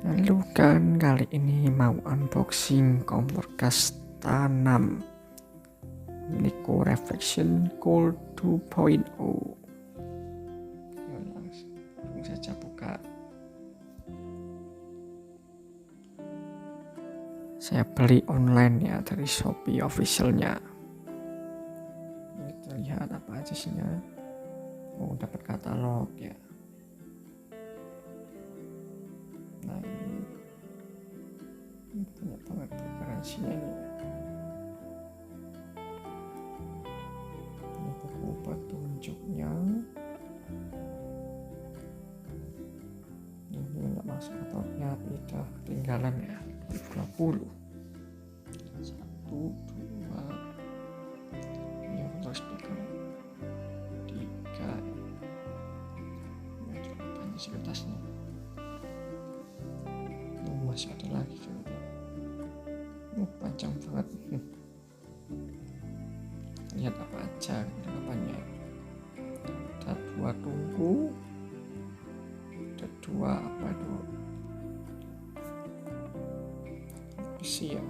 Halo kan, kali ini mau unboxing kompor gas tanam NIKO Reflection Cool 2.0. Langsung saja buka. Saya beli online ya, dari Shopee officialnya. Kita lihat apa aja isinya. Oh, dapat katalog ya. Nah, ini banyak banget garansinya ini. Ini buku petunjuknya. Ini nggak masuk katalognya, tidak ketinggalan ya. 2020. 1, 2, ini untuk speaker 3. Ini juga banyak sih kertasnya. Masih ada lagi coba. Panjang banget. Lihat apa aja kelengkapannya. Ada 2 tungku, ada 2 apa itu besi ya,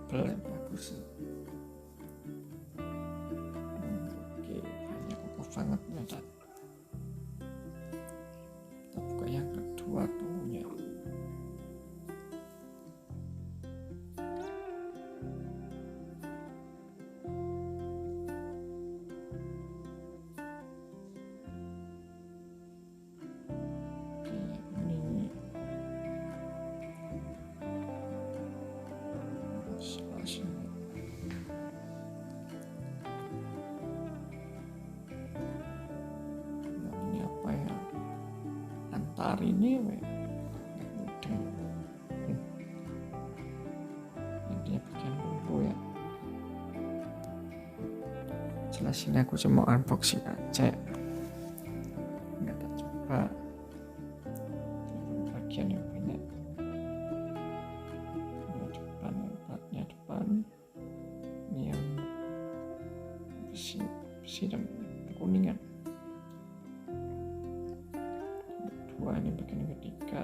tebal bagus. Oke, hanya kokoh banget ternyata. Kita buka yang kedua tunggunya. Nah, ini apa ya? Antar ini mudah. Intinya bagian dulu ya. Jelas ini aku cuma unboxing aja. Nggak tak coba. Bagian yang banyak. Depan, platnya depan. Ini yang besi dan kuningan. Dua, ini bagian ketiga.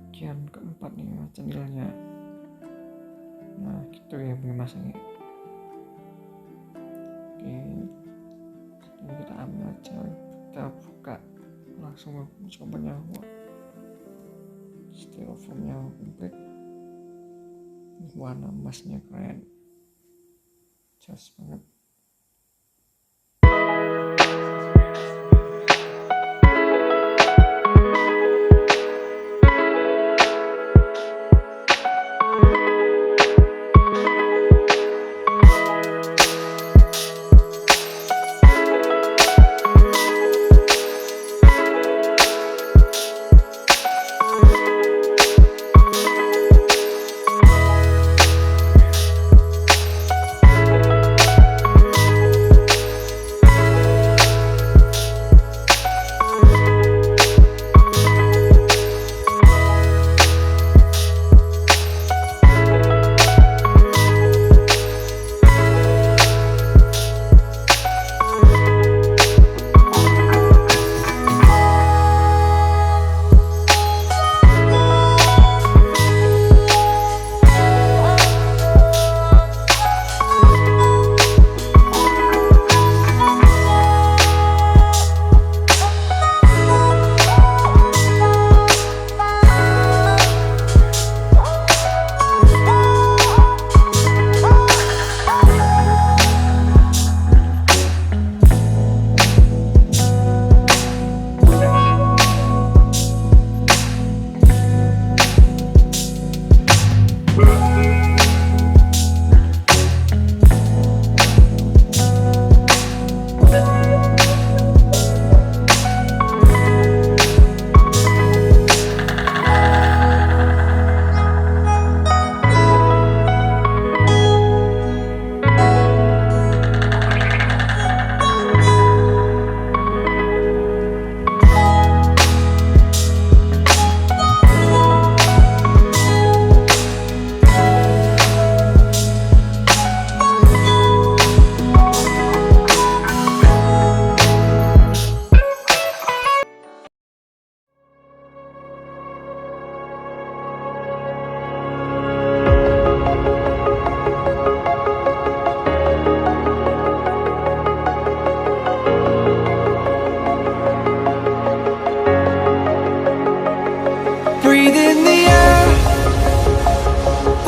Bagian keempat nih cendilnya. Nah gitu ya pengemasnya. Oke, ini kita ambil aja, kita buka langsung kompornya. Styrofoamnya komplit. Warna emasnya keren, jas banget.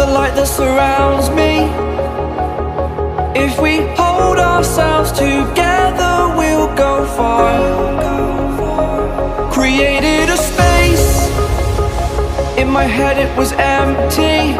the light that surrounds me. If we hold ourselves together, we'll go far. Created a space. In my head it was empty.